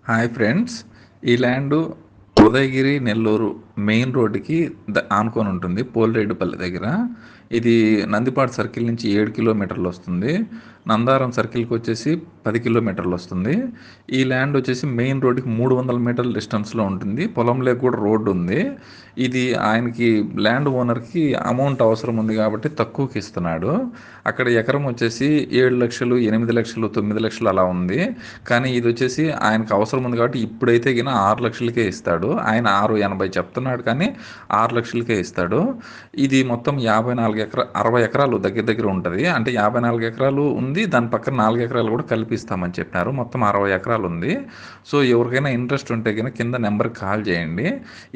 Hi friends. ఈ land Udayagiri, Nellore main రోడ్డుకి ఆనుకొని ఉంటుంది పోలిరెడ్డిపల్లి దగ్గర. ఇది నందిపాడు సర్కిల్ నుంచి 7 కిలోమీటర్లు వస్తుంది. నందారం సర్కిల్కి వచ్చేసి 10 కిలోమీటర్లు వస్తుంది. ఈ ల్యాండ్ వచ్చేసి మెయిన్ రోడ్డుకి 300 మీటర్ల డిస్టెన్స్లో ఉంటుంది. పొలంలోకి కూడా రోడ్డు ఉంది. ఇది ఆయనకి ల్యాండ్ ఓనర్కి అమౌంట్ అవసరం ఉంది కాబట్టి తక్కువకి ఇస్తున్నాడు. అక్కడ ఎకరం వచ్చేసి 7 లక్షలు, 8 లక్షలు, 9 లక్షలు అలా ఉంది. కానీ ఇది వచ్చేసి ఆయనకు అవసరం ఉంది కాబట్టి ఇప్పుడైతే గిన 6 లక్షలకే ఇస్తాడు. ఆయన 6.80 చెప్తున్నాడు కానీ 6 లక్షలకే ఇస్తాడు. ఇది మొత్తం 60 ఎకరాలు దగ్గర దగ్గర ఉంటుంది. అంటే 54 ఎకరాలు ఉంది, దాని పక్కన 4 ఎకరాలు కూడా కల్పిస్తామని చెప్పినారు. మొత్తం 60 ఎకరాలు ఉంది. సో ఎవరికైనా ఇంట్రెస్ట్ ఉంటే గిన కింద నెంబర్కి కాల్ చేయండి.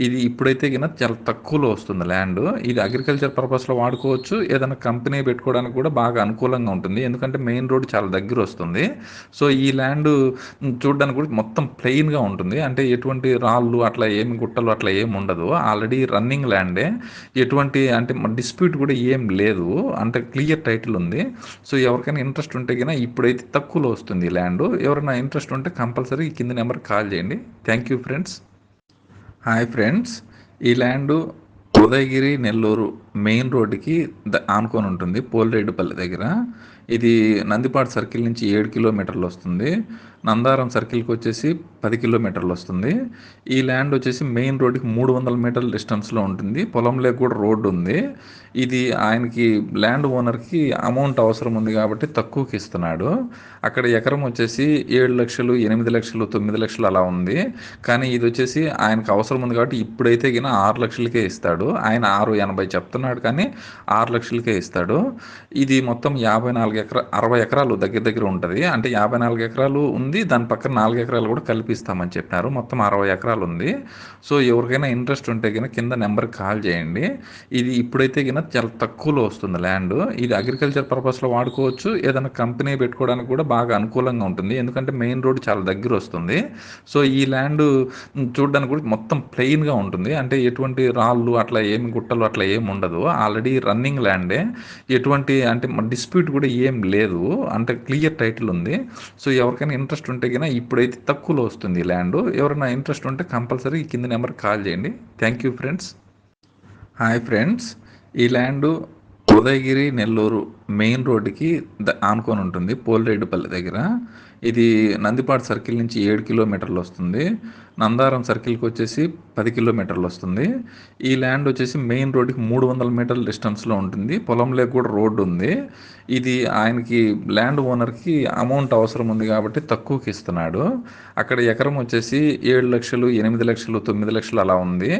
ఇది ఇప్పుడైతే గిన చాలా తక్కువలో వస్తుంది ల్యాండ్. ఇది అగ్రికల్చర్ పర్పస్లో వాడుకోవచ్చు, ఏదైనా కంపెనీ పెట్టుకోవడానికి కూడా బాగా అనుకూలంగా ఉంటుంది. ఎందుకంటే మెయిన్ రోడ్ చాలా దగ్గర వస్తుంది. సో ఈ ల్యాండ్ చూడడానికి కూడా మొత్తం ప్లెయిన్గా ఉంటుంది. అంటే ఎటువంటి రాళ్ళు అట్లా ఏమి గుట్టలు అట్లా ఏమి ఉండదు. ఆల్రెడీ రన్నింగ్ ల్యాండే. ఎటువంటి అంటే డిస్ప్యూట్ కూడా ఏం లేదు. అంటే క్లియర్ టైటిల్ ఉంది. సో ఎవరికైనా ఇంట్రెస్ట్ ఉంటే గిన ఇప్పుడైతే తక్కువలో వస్తుంది ల్యాండ్. ఎవరైనా ఇంట్రెస్ట్ ఉంటే కంపల్సరీ ఈ కింది నెంబర్కి కాల్ చేయండి. Thank you friends. Hi friends. ఈ ల్యాండు ఉదయగిరి, నెల్లూరు మెయిన్ రోడ్డుకి ఆనుకొని ఉంటుంది పోలిరెడ్డిపల్లి దగ్గర. ఇది నందిపాడు సర్కిల్ నుంచి 7 కిలోమీటర్లు వస్తుంది. నందారం సర్కిల్కి వచ్చేసి 10 కిలోమీటర్లు వస్తుంది. ఈ ల్యాండ్ వచ్చేసి మెయిన్ రోడ్డుకి 300 మీటర్ల డిస్టెన్స్లో ఉంటుంది. పొలంలోకి కూడా రోడ్డు ఉంది. ఇది ఆయనకి ల్యాండ్ ఓనర్కి అమౌంట్ అవసరం ఉంది కాబట్టి తక్కువకి ఇస్తున్నాడు. అక్కడ ఎకరం వచ్చేసి 7 లక్షలు, 8 లక్షలు, 9 లక్షలు అలా ఉంది. కానీ ఇది వచ్చేసి ఆయనకు అవసరం ఉంది కాబట్టి ఇప్పుడైతే గిన 6 లక్షలకే ఇస్తాడు. ఆయన 6.80 చెప్తున్నాడు కానీ 6 లక్షలకే ఇస్తాడు. ఇది మొత్తం 60 ఎకరాలు దగ్గర దగ్గర ఉంటుంది. అంటే 54 ఎకరాలు ఉంది, దాని పక్కన 4 ఎకరాలు కూడా కల్పిస్తామని చెప్పినారు. మొత్తం 60 ఎకరాలు ఉంది. సో ఎవరికైనా ఇంట్రెస్ట్ ఉంటే గిన కింద నెంబర్కి కాల్ చేయండి. ఇది ఇప్పుడైతే గిన చాలా తక్కువలో వస్తుంది ల్యాండ్. ఇది అగ్రికల్చర్ పర్పస్లో వాడుకోవచ్చు, ఏదైనా కంపెనీ పెట్టుకోవడానికి కూడా బాగా అనుకూలంగా ఉంటుంది. ఎందుకంటే మెయిన్ రోడ్ చాలా దగ్గర వస్తుంది. సో ఈ ల్యాండ్ చూడడానికి కూడా మొత్తం ప్లెయిన్గా ఉంటుంది. అంటే ఎటువంటి రాళ్ళు అట్లా ఏమి గుట్టలు అట్లా ఏమి ఉండదు. ఆల్రెడీ రన్నింగ్ ల్యాండే. ఎటువంటి అంటే డిస్ప్యూట్ కూడా ఏం లేదు. అంటే క్లియర్ టైటిల్ ఉంది. సో ఎవరికైనా ఇంట్రెస్ట్ ఉంటే గిన ఇప్పుడైతే తక్కువలో వస్తుంది ల్యాండ్. ఎవరైనా ఇంట్రెస్ట్ ఉంటే కంపల్సరీ ఈ కింది నెంబర్కి కాల్ చేయండి. Thank you friends. Hi friends. ఈ ల్యాండు ఉదయగిరి, నెల్లూరు మెయిన్ రోడ్డుకి ఆనుకొని ఉంటుంది పోలిరెడ్డిపల్లి దగ్గర. ఇది నందిపాడు సర్కిల్ నుంచి 7 కిలోమీటర్లు వస్తుంది. నందారం సర్కిల్కి వచ్చేసి 10 కిలోమీటర్లు వస్తుంది. ఈ ల్యాండ్ వచ్చేసి మెయిన్ రోడ్డుకి 300 మీటర్ల డిస్టెన్స్లో ఉంటుంది. పొలంలోకి కూడా రోడ్డు ఉంది. ఇది ఆయనకి ల్యాండ్ ఓనర్కి అమౌంట్ అవసరం ఉంది కాబట్టి తక్కువకి ఇస్తున్నాడు. అక్కడ ఎకరం వచ్చేసి 7 లక్షలు, 8 లక్షలు, 9 లక్షలు అలా ఉంది.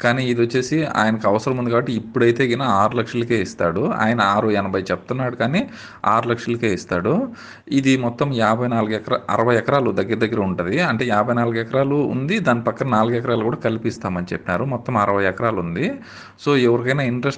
కానీ ఇది వచ్చేసి ఆయనకు అవసరం ఉంది కాబట్టి ఇప్పుడైతే గిన 6 లక్షలకే ఇస్తాడు. ఆయన 6.80 చెప్తున్నాడు కానీ 6 లక్షలకే ఇస్తాడు. ఇది మొత్తం 60 ఎకరాలు దగ్గర దగ్గర ఉంటుంది. అంటే 54 ఎకరాలు ఉంది, దాని పక్కన 4 ఎకరాలు కూడా కల్పిస్తామని చెప్పినారు. మొత్తం 60 ఎకరాలు ఉంది. సో ఎవరికైనా ఇంట్రెస్ట్